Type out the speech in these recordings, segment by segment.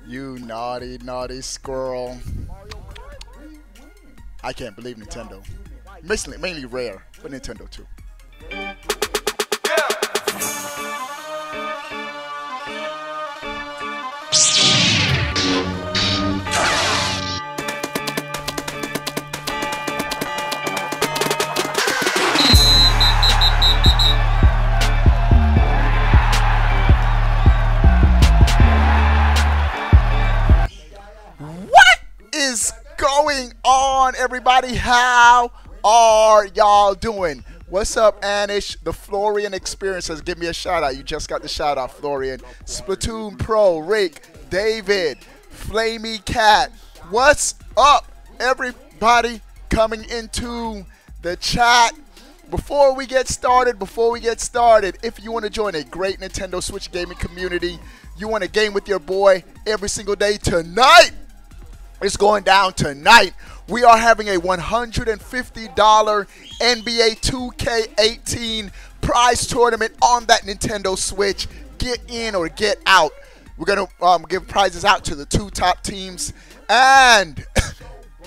You naughty, naughty squirrel. I can't believe Nintendo. Mainly Rare, but Nintendo too. Going on, everybody? How are y'all doing? What's up, Anish? The Florian Experience says, give me a shout out. You just got the shout out, Florian. Splatoon Pro, Rick, David, Flamey Cat. What's up, everybody coming into the chat? Before we get started, if you want to join a great Nintendo Switch gaming community, you want to game with your boy every single day, tonight. It's going down tonight. We are having a $150 NBA 2K18 prize tournament on that Nintendo Switch. Get in or get out. We're going to give prizes out to the 2 top teams. And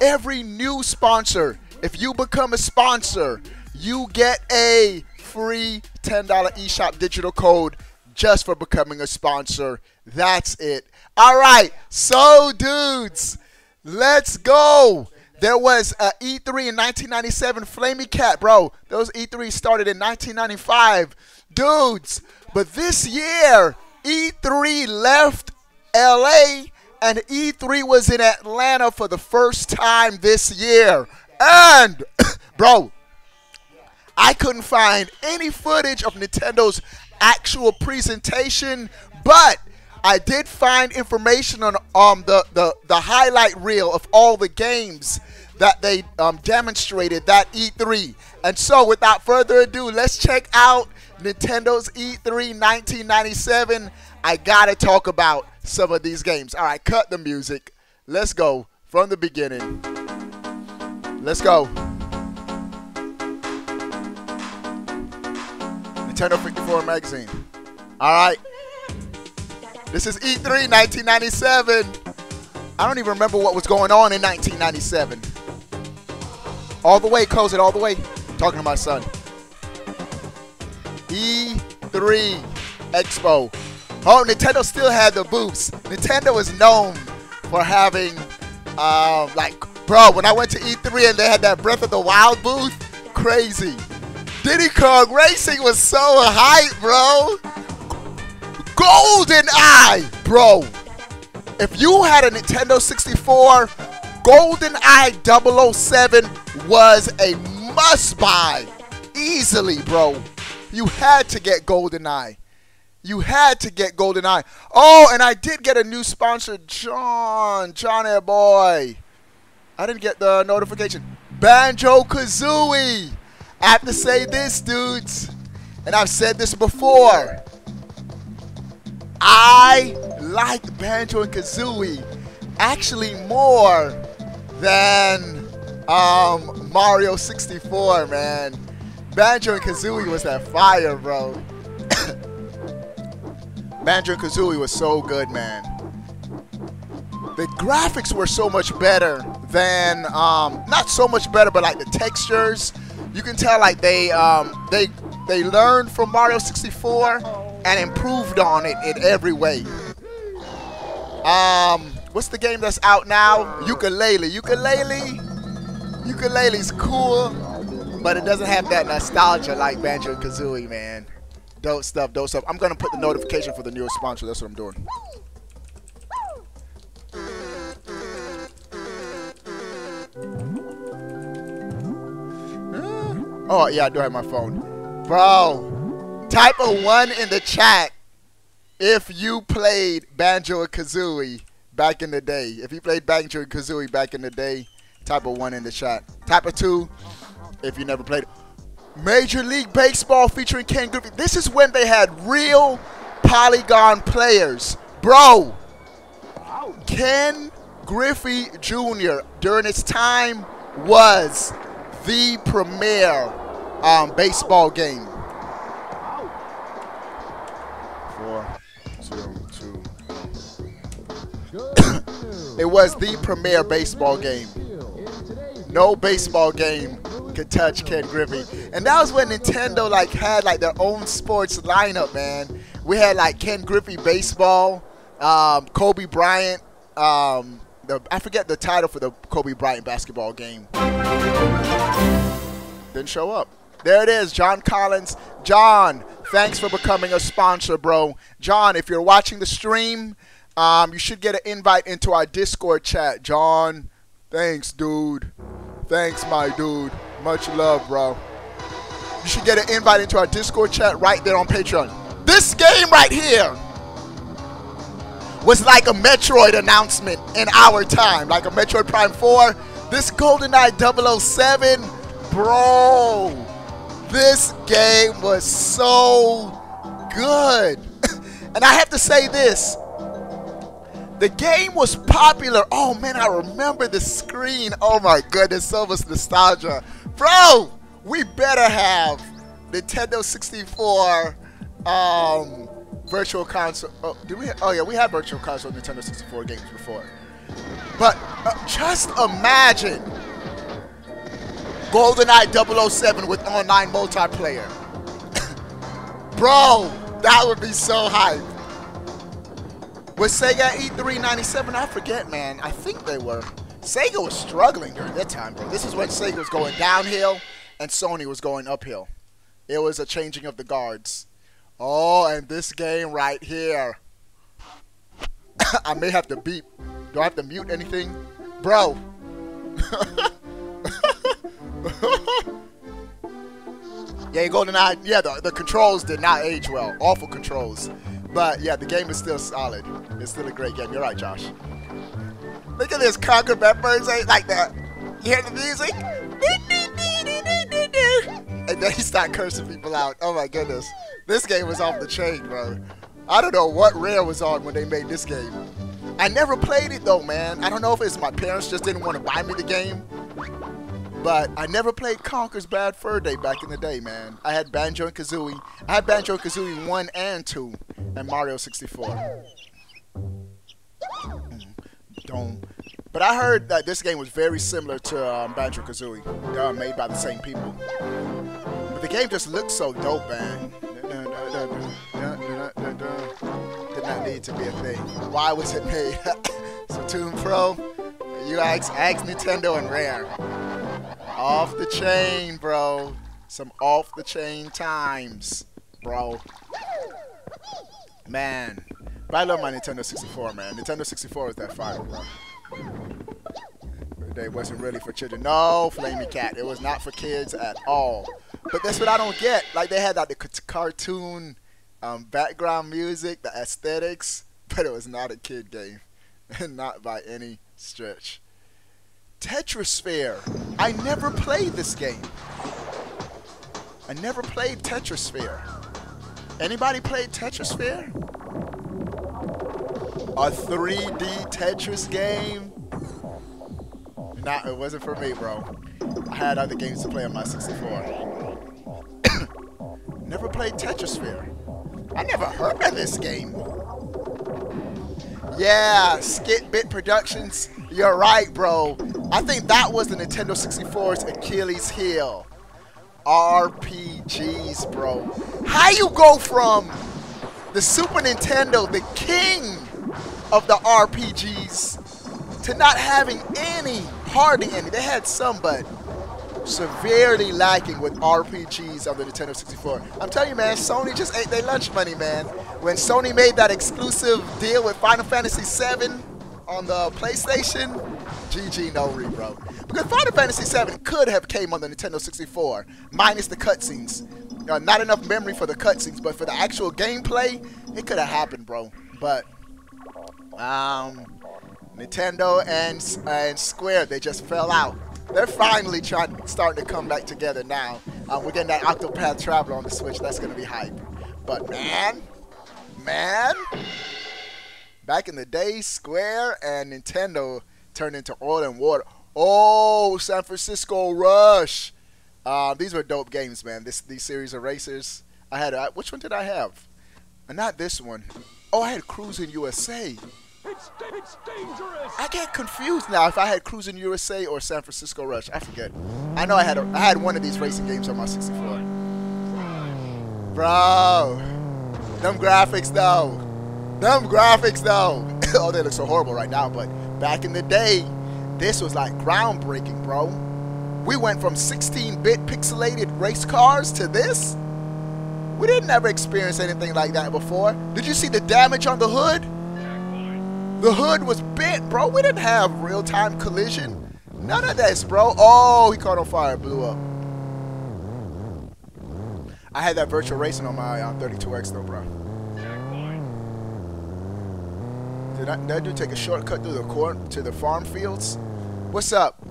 every new sponsor, if you become a sponsor, you get a free $10 eShop digital code just for becoming a sponsor. That's it. All right. So, dudes, let's go. There was E3 in 1997. Flamey Cat, bro. Those E3 started in 1995. Dudes, but this year, E3 left LA and E3 was in Atlanta for the first time this year. And, bro, I couldn't find any footage of Nintendo's actual presentation, but I did find information on the highlight reel of all the games that they demonstrated that E3. And so, without further ado, let's check out Nintendo's E3 1997. I gotta talk about some of these games. All right, cut the music. Let's go from the beginning. Let's go. Nintendo 54 magazine. All right. This is E3 1997. I don't even remember what was going on in 1997. All the way, close it all the way. Talking to my son. E3 Expo. Oh, Nintendo still had the booths. Nintendo is known for having, bro, when I went to E3 and they had that Breath of the Wild booth, crazy. Diddy Kong Racing was so hype, bro. GoldenEye, bro. If you had a Nintendo 64, GoldenEye 007 was a must-buy. Easily, bro. You had to get GoldenEye. You had to get GoldenEye. Oh, and I did get a new sponsor, Johnny boy. I didn't get the notification. Banjo-Kazooie. I have to say this, dudes, and I've said this before. I like Banjo and Kazooie actually more than Mario 64, man. Banjo and Kazooie was that fire, bro. Banjo and Kazooie was so good, man. The graphics were so much better than, not so much better, but like the textures. You can tell like they learned from Mario 64 and improved on it in every way. What's the game that's out now? Yooka-Laylee. Yooka-Laylee's cool, but it doesn't have that nostalgia like Banjo and Kazooie, man. Dope stuff, dope stuff. I'm gonna put the notification for the newest sponsor. That's what I'm doing. Oh yeah, I do have my phone, bro. Type a 1 in the chat if you played Banjo and Kazooie back in the day. If you played Banjo and Kazooie back in the day, type a 1 in the chat. Type a 2 if you never played it. Major League Baseball featuring Ken Griffey. This is when they had real polygon players. Bro, Ken Griffey Jr. during his time was the premier baseball game. 4-0-2. It was the premier baseball game. No baseball game could touch Ken Griffey. And that was when Nintendo like had like their own sports lineup, man. We had like Ken Griffey baseball, Kobe Bryant, I forget the title for the Kobe Bryant basketball game. Didn't show up. There it is, John Collins. John, thanks for becoming a sponsor, bro. John, if you're watching the stream, you should get an invite into our Discord chat. John, thanks, dude. Thanks, my dude. Much love, bro. You should get an invite into our Discord chat right there on Patreon. This game right here was like a Metroid announcement in our time. Like a Metroid Prime 4. This GoldenEye 007, bro. This game was so good. And I have to say this. The game was popular. Oh, man, I remember the screen. Oh, my goodness, so much nostalgia. Bro, we better have Nintendo 64 Virtual Console. Oh, did we? Oh, yeah, we had Virtual Console Nintendo 64 games before. But just imagine GoldenEye 007 with online multiplayer. Bro, that would be so hype. Was Sega at E3 97? I forget, man. I think they were. Sega was struggling during that time, bro. This is when Sega was going downhill and Sony was going uphill. It was a changing of the guards. Oh, and this game right here. I may have to beep. Do I have to mute anything? Bro. Yeah, GoldenEye, yeah, the controls did not age well. Awful controls. But, yeah, the game is still solid. It's still a great game. You're right, Josh. Look at this. Conquer Bad Birds ain't like that. You hear the music? And then he start cursing people out. Oh, my goodness. This game was off the chain, bro. I don't know what Rare was on when they made this game. I never played it, though, man. I don't know if it's my parents just didn't want to buy me the game. But I never played Conker's Bad Fur Day back in the day, man. I had Banjo and Kazooie. I had Banjo and Kazooie 1 and 2 and Mario 64. But I heard that this game was very similar to Banjo and Kazooie, made by the same people. But the game just looked so dope, man. Did not need to be a thing. Why was it made? Splatoon Pro? You ask Nintendo and Rare. Off the chain, bro. Some off the chain times, bro. Man. But I love my Nintendo 64, man. Nintendo 64 was that fire, bro. It wasn't really for children. No, Flamey Cat. It was not for kids at all. But that's what I don't get. Like, they had like the cartoon background music, the aesthetics, but it was not a kid game. Not by any stretch. Tetrasphere. I never played this game. I never played Tetrasphere. Anybody played Tetrasphere? A 3D Tetris game? Nah, it wasn't for me, bro. I had other games to play on my 64. Never played Tetrasphere. I never heard of this game. Yeah, Skit-Bit Productions. You're right, bro. I think that was the Nintendo 64's Achilles heel. RPGs, bro. How you go from the Super Nintendo, the king of the RPGs, to not having any, hardly any. They had some, but severely lacking with RPGs on the Nintendo 64. I'm telling you, man, Sony just ate their lunch money, man. When Sony made that exclusive deal with Final Fantasy VII on the PlayStation, GG no re, bro. Because Final Fantasy VII could have came on the Nintendo 64, minus the cutscenes. Not enough memory for the cutscenes, but for the actual gameplay, it could have happened, bro. But Nintendo and Square, they just fell out. They're finally starting to come back together now. We're getting that Octopath Traveler on the Switch. That's going to be hype. But man, back in the day, Square and Nintendo turned into oil and water. Oh, San Francisco Rush. These were dope games, man. These series of racers. I had which one did I have? Not this one. Oh, I had Cruising USA. It's dangerous. I get confused now if I had Cruising USA or San Francisco Rush. I forget. I know I had one of these racing games on my 64. Bro, them graphics though. Them graphics though. Oh, they look so horrible right now, but back in the day, this was like groundbreaking, bro. We went from 16-bit pixelated race cars to this. We didn't ever experience anything like that before. Did you see the damage on the hood? The hood was bent, bro. We didn't have real-time collision. None of this, bro. Oh, he caught on fire, blew up. I had that virtual racing on my 32X though, bro. Did that dude take a shortcut through the farm fields? What's up?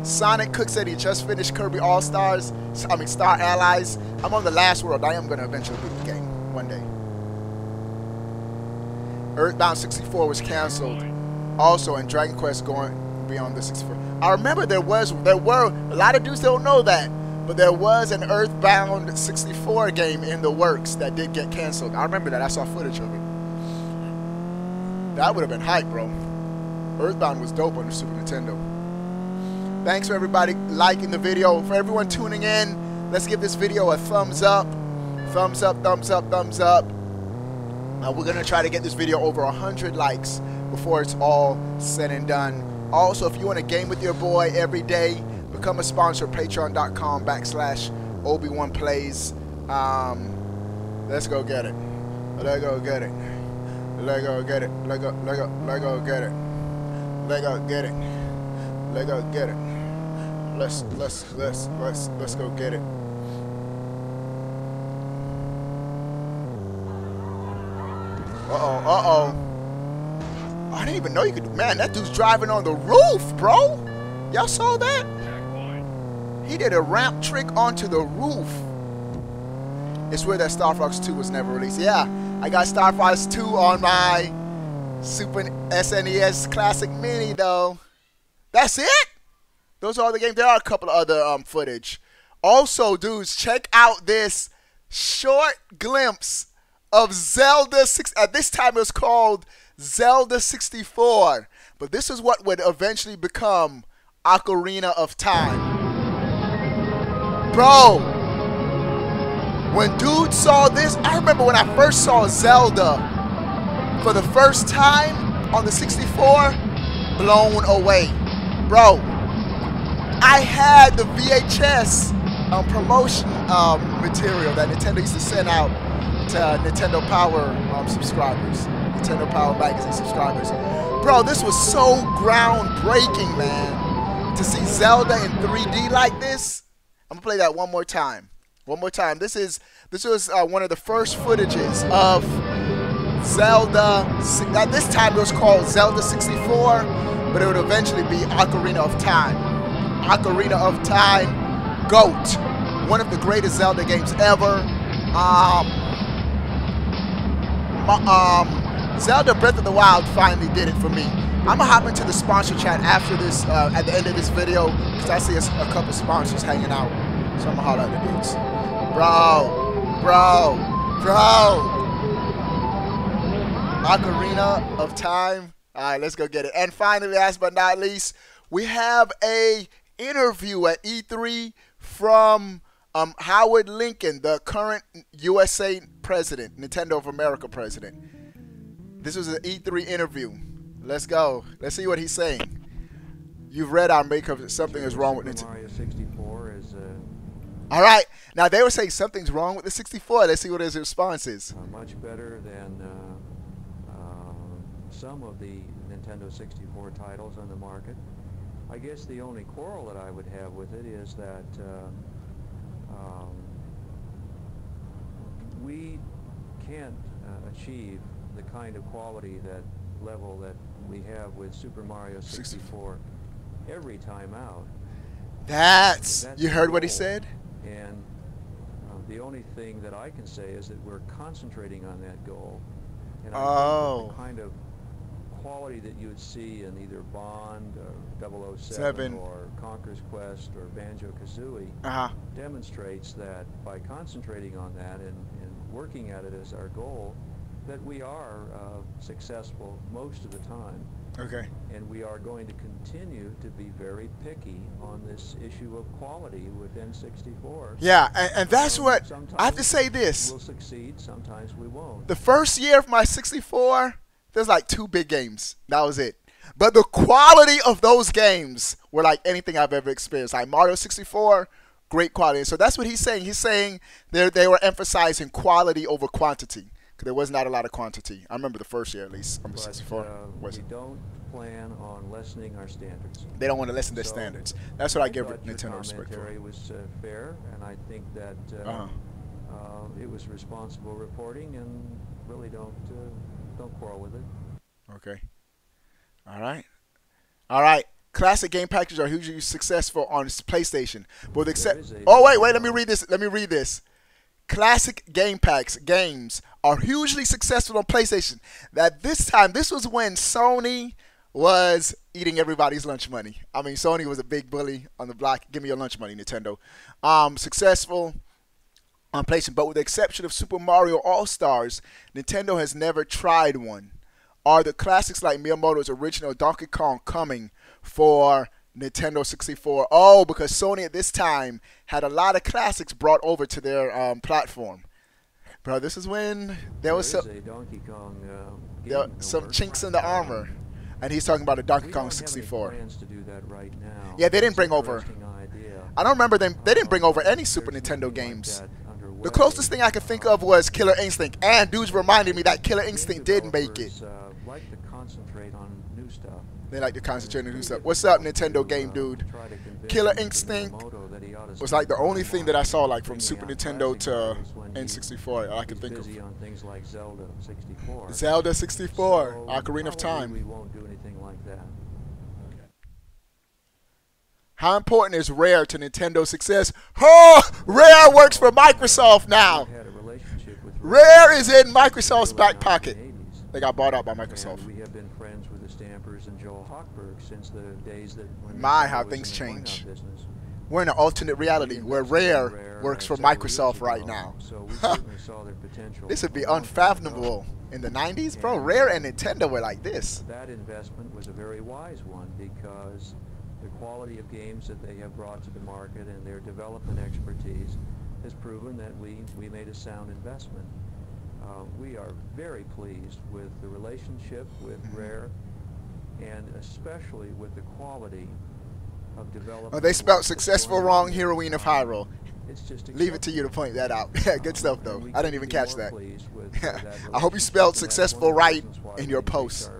Sonic Cook said he just finished Kirby All-Stars. I mean, Star Allies. I'm on the last world. I am going to eventually beat the game one day. Earthbound 64 was canceled. Also, and Dragon Quest going beyond the 64. I remember there were a lot of dudes don't know that, but there was an Earthbound 64 game in the works that did get canceled. I remember that. I saw footage of it. That would have been hype, bro. Earthbound was dope on the Super Nintendo. Thanks for everybody liking the video. For everyone tuning in, let's give this video a thumbs up. Thumbs up, thumbs up, thumbs up. We're going to try to get this video over 100 likes before it's all said and done. Also, if you want to game with your boy every day, become a sponsor, patreon.com/Obi1Plays. Let's go get it. Let's go get it. Let's go get it. Let's go get it. Let's go get it. Let's go get it. Let's go get it. Uh-oh. I didn't even know you could. Man, that dude's driving on the roof, bro. Y'all saw that? He did a ramp trick onto the roof. It's weird that Star Fox 2 was never released. Yeah, I got Star Fox 2 on my Super SNES Classic Mini, though. That's it? Those are all the games. There are a couple of other footage. Also, dudes, check out this short glimpse of Zelda 6. At this time, it was called Zelda 64. But this is what would eventually become Ocarina of Time. Bro, when dude saw this, I remember when I first saw Zelda for the first time on the 64, blown away. Bro, I had the VHS promotion material that Nintendo used to send out to Nintendo Power subscribers, Nintendo Power Magazine subscribers. Bro, this was so groundbreaking, man. To see Zelda in 3D like this. I'm gonna play that one more time. One more time. This was one of the first footages of Zelda. At this time, it was called Zelda 64, but it would eventually be Ocarina of Time. Ocarina of Time, GOAT. One of the greatest Zelda games ever. Zelda Breath of the Wild finally did it for me. I'm gonna hop into the sponsor chat after this, at the end of this video, because I see a couple sponsors hanging out. So I'm gonna holler at the dudes. Bro. Ocarina of Time. All right, let's go get it. And finally, last but not least, we have a interview at E3 from Howard Lincoln, the current USA president, Nintendo of America president. This was an E3 interview. Let's go. Let's see what he's saying. You've read our makeup. Something is wrong with Nintendo. Mario 64 is all right. Now they were saying something's wrong with the 64. Let's see what his response is. much better than some of the Nintendo 64 titles on the market. I guess the only quarrel that I would have with it is that we can't achieve the kind of quality, that level that we have with Super Mario 64 every time out. That's you heard the what he goal. said? And the only thing that I can say is that we're concentrating on that goal. And I think that the kind of quality that you would see in either Bond or 007 or Conqueror's Quest or Banjo-Kazooie demonstrates that by concentrating on that and working at it as our goal, that we are successful most of the time. Okay. And we are going to continue to be very picky on this issue of quality with N64. Yeah, and that's what I have to say. This we'll succeed, sometimes we won't. The first year of my 64, there's like 2 big games. That was it. But the quality of those games were like anything I've ever experienced. Like Mario 64, great quality. So that's what he's saying. He's saying they were emphasizing quality over quantity. Because there was not a lot of quantity. I remember the first year, at least, on the 64. We don't plan on lessening our standards. They don't want to lessen their standards. That's what I give Nintendo respect for. Your commentary was fair, and I think that it was responsible reporting, and really don't quarrel with it. Okay. All right. All right. Classic game packages are hugely successful on PlayStation. But wait, let me read this. Classic game packs games are hugely successful on PlayStation. That this was when Sony was eating everybody's lunch money. I mean, Sony was a big bully on the block. Give me your lunch money, Nintendo. Successful on PlayStation, but with the exception of Super Mario All-Stars, Nintendo has never tried one. Are the classics like Miyamoto's original Donkey Kong coming for Nintendo 64? Oh, because Sony at this time had a lot of classics brought over to their platform. Bro, this is when there was some chinks in the armor. And he's talking about a Donkey Kong 64. Plans to do that right now. Yeah, they didn't bring over. I don't remember them. They didn't bring over any Super Nintendo games. The closest thing I could think of was Killer Instinct. And dudes reminded me that Killer Instinct did make it. Like to concentrate on new stuff. They like to concentrate on new stuff. What's up, Nintendo game dude? Killer Instinct was like the only thing that I saw like from Super Nintendo to N64 I could think of. On things like Zelda 64. Zelda 64, So Ocarina of Time. We won't do anything like that. How important is Rare to Nintendo's success? Oh, Rare works for Microsoft now. Had a relationship with Rare is in Microsoft's back pocket. They got bought out by Microsoft. And we have been friends with the Stampers and Joel Hochberg since the days that when My, Nintendo how was things in the coin-op change. business. We're in an alternate reality where Rare works for several Microsoft years right ago. now. So we certainly saw their potential. This would be a long time unfathomable ago. in the 90s, bro. Rare and Nintendo were like this. That investment was a very wise one because the quality of games that they have brought to the market and their development expertise has proven that we made a sound investment. We are very pleased with the relationship with Rare and especially with the quality of development. Oh, they spelled successful wrong, Heroine of Hyrule. It's just Leave it to you to point that out. Yeah, good stuff, though. I didn't even catch that. I hope you relationship, spelled and that's successful one of the right reasons why in your we increased post.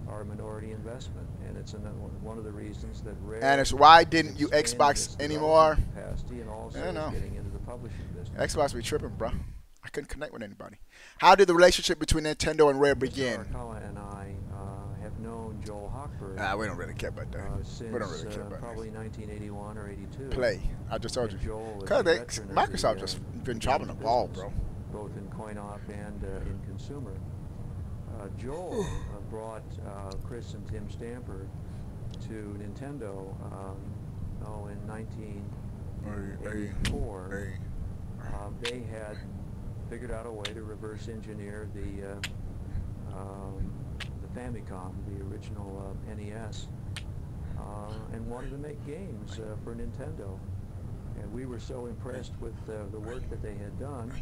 Our minority investment, and it's one of the reasons that Rare And it's why didn't you expanded Xbox its anymore? development capacity and also I don't know. getting into the publishing business. Xbox be tripping, bro. I couldn't connect with anybody. How did the relationship between Nintendo and Rare Mr. begin? Arakawa and I have known Joel Hochberg We don't really care about that. since We don't really care about probably that. 1981 or 82. Play. I just told you. And Joel is Because a veteran of Microsoft the, just been dropping the ball, business, bro. both in coin-op and in consumer. Joel brought Chris and Tim Stamper to Nintendo in 1984. They had figured out a way to reverse engineer the Famicom, the original NES, and wanted to make games for Nintendo. And we were so impressed with the work that they had done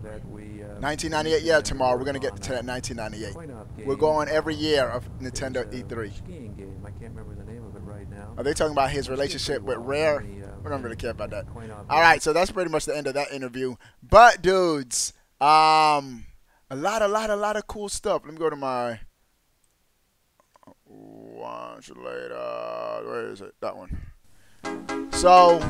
that we... 1998, yeah, tomorrow. We're going to get to that 1998. We're going every year of Nintendo E3. Skiing game. I can't remember the name of it right now. Are they talking about his relationship with Rare? We don't really care about that. All right, so that's pretty much the end of that interview. But, dudes, a lot of cool stuff. Let me go to my... Watch later. Where is it? That one. So...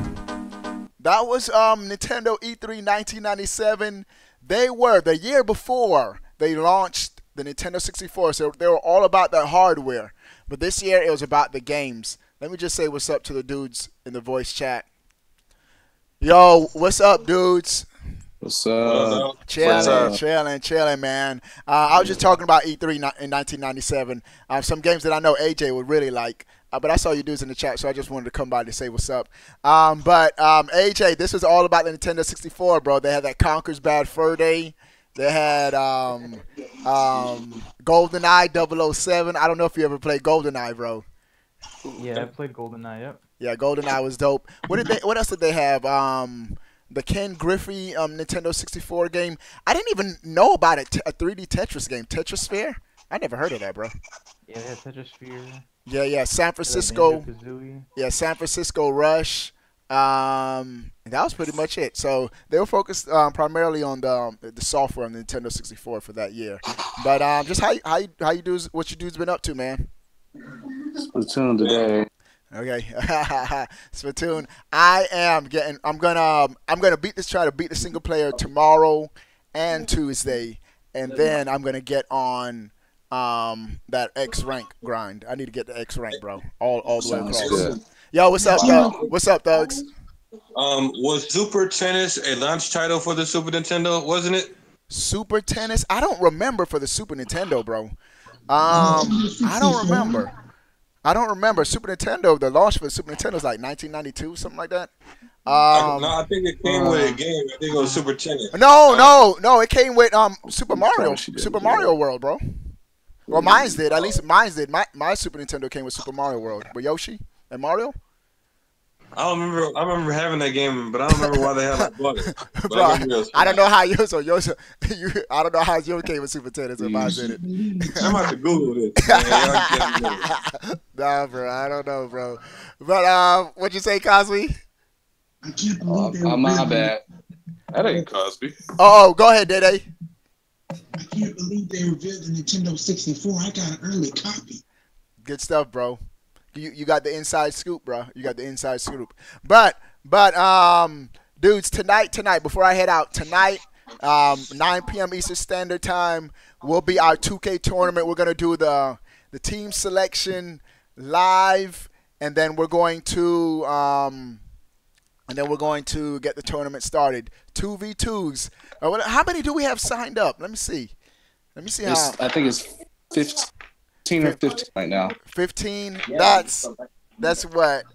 that was Nintendo E3 1997. They were, the year before, they launched the Nintendo 64. So they were all about the hardware. But this year, it was about the games. Let me just say what's up to the dudes in the voice chat. Yo, what's up, dudes? What's up? Chilling, man. I was just talking about E3 in 1997. Some games that I know AJ would really like. But I saw you dudes in the chat, so I just wanted to come by to say what's up. But AJ, this was all about the Nintendo 64, bro. They had that Conker's Bad Fur Day They had GoldenEye 007. I don't know if you ever played GoldenEye, bro. Yeah, I played GoldenEye. Yep. Yeah, GoldenEye was dope. What else did they have? The Ken Griffey Nintendo 64 game. I didn't even know about it. A 3D Tetris game, Tetrisphere. I never heard of that, bro. Yeah, they had Tetrisphere. Yeah. San Francisco. Banjo-Kazooie. Yeah, San Francisco Rush. That was pretty much it. So they were focused primarily on the software on the Nintendo 64 for that year. But just how you do what you dudes been up to, man? Splatoon today. Okay, Splatoon. I'm gonna try to beat the single player tomorrow and Tuesday, and then I'm gonna get on that X rank grind. I need to get the X rank, bro. All the way Sounds across. good. Yo, what's up, Doug? What's up, Thugs? Was Super Tennis a launch title for the Super Nintendo? Wasn't it? Super Tennis? I don't remember for the Super Nintendo, bro. I don't remember. Super Nintendo, the launch for the Super Nintendo was like 1992, something like that. No, I think it came with a game. I think it was Super Tennis. No. It came with Super Mario, she did, Super yeah. Mario World, bro. Well, mine's did. At least mine's did. My Super Nintendo came with Super Mario World. With Yoshi and Mario. I remember having that game, but I don't remember why they had like bought it. But Bro, remember it was I don't know how yours. I don't know how yours came with Super Tennis and mine did it. I'm about to Google this. Man. Nah, bro, I don't know, bro. But what'd you say, Cosby? I can't believe they were My revealing- bad. That ain't Cosby. Oh, go ahead, Dede. I can't believe they revealed the Nintendo 64. I got an early copy. Good stuff, bro. You got the inside scoop, bro. You got the inside scoop. But dudes, tonight, before I head out, tonight, 9 p.m. Eastern Standard Time will be our 2K tournament. We're gonna do the team selection live, and then we're going to get the tournament started. 2v2s. How many do we have signed up? Let me see how. I think it's 15 or 15 right now. 15. That's what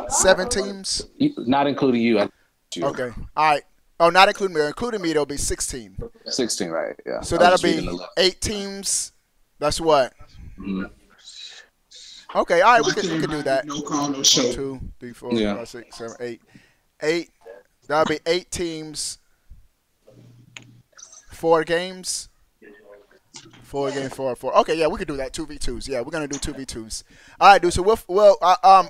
7 teams. Not including you. Okay. All right. Oh, not including me. Including me, it'll be 16. 16, right? Yeah. So I was that'll just be reading the list. 8 teams. That's what. Mhm. Okay. All right. We can do that. No call, no 1, show. 2, 3, 4, Yeah. 5, 6, 7, 8. 8. That'll be 8 teams. 4 games. 4 games, 4. Okay, yeah, we can do that. 2v2s. Yeah, we're gonna do 2v2s. All right, dude. So we'll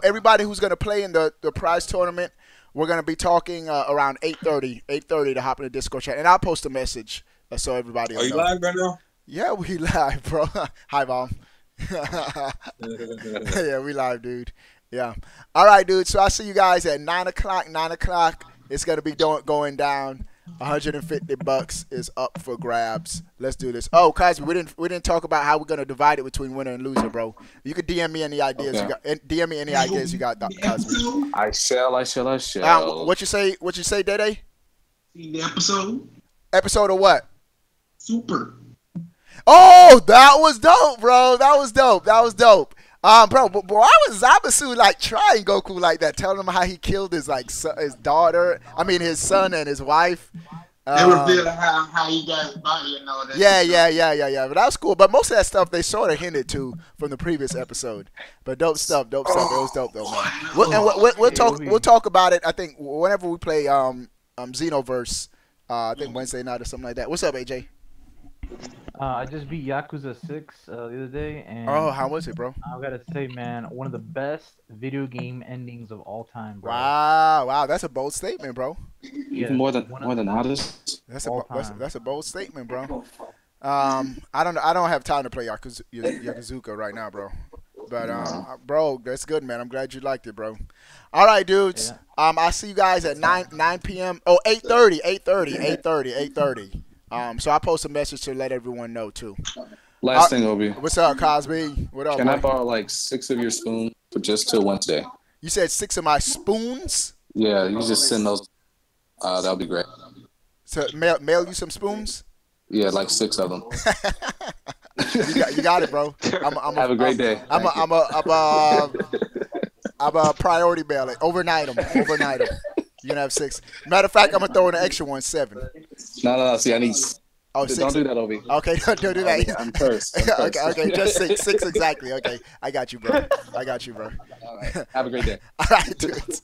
everybody who's gonna play in the prize tournament, we're gonna be talking around 8:30 to hop in the Discord chat, and I'll post a message so everybody. Are will you know. live right now? Yeah, we live, bro. Hi, Mom. Yeah, we live, dude. Yeah. All right, dude. So I'll see you guys at 9 o'clock. 9 o'clock. It's gonna be going down. $150 is up for grabs. Let's do this. Oh, Cosby, we didn't talk about how we're gonna divide it between winner and loser, bro. You could DM me any ideas Okay. you got. DM me any ideas you got, Cosby. Episode? I shall. What you say, Dede? See the episode? Episode of what? Super. Oh, that was dope, bro. That was dope. Bro, but why was Zamasu like trying Goku like that, telling him how he killed his his daughter? I mean, his son and his wife. They revealed how he got his body and all that. Yeah. But that was cool. But most of that stuff they sort of hinted to from the previous episode. But dope stuff. It was dope though, man. We'll talk about it. I think whenever we play Xenoverse, I think Wednesday night or something like that. What's up, AJ? I just beat Yakuza 6 the other day, and Oh, how was it, bro? I gotta say, man, one of the best video game endings of all time, bro. Wow, that's a bold statement, bro. Yeah, More than one of- others. That's All a time. that's a bold statement, bro. I don't have time to play Yakuza right now, bro. But bro, that's good, man. I'm glad you liked it, bro. All right, dudes. Yeah. I'll see you guys at 9 p.m. Oh, 8:30. So I'll post a message to let everyone know too. Last thing, Obi. What's up, Cosby? What up, Can I boy? borrow like 6 of your spoons for just till Wednesday? You said 6 of my spoons. Yeah, you just send those. That'll be great. So mail you some spoons. Yeah, like 6 of them. You got it, bro. Have a great day. I'm a priority mail it. Overnight them. You're gonna have 6. Matter of fact, I'm gonna throw in an extra one, 7. No. See, I need. Oh, Don't 6. do that, Obi. Okay, don't do that. I'm cursed. Okay, just 6 exactly. Okay, I got you, bro. All right. Have a great day. All right, dudes.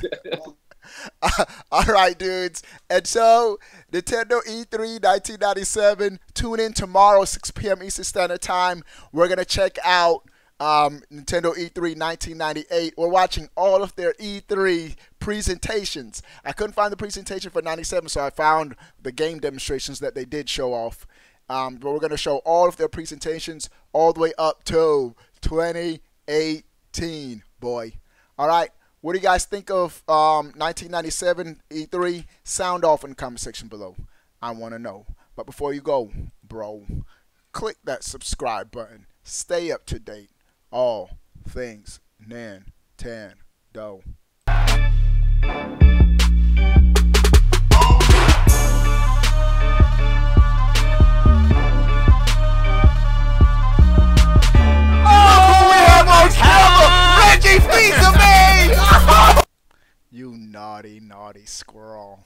All right, dudes. And so, Nintendo E3 1997. Tune in tomorrow, 6 p.m. Eastern Standard Time. We're gonna check out Nintendo E3 1998. We're watching all of their E3 presentations. I couldn't find the presentation for 97, so I found the game demonstrations that they did show off. But we're going to show all of their presentations all the way up to 2018, boy. All right. What do you guys think of 1997 E3? Sound off in the comment section below. I want to know. But before you go, bro, click that subscribe button. Stay up to date. All things Nintendo. Reggie Fils-Aimé! You naughty, naughty squirrel.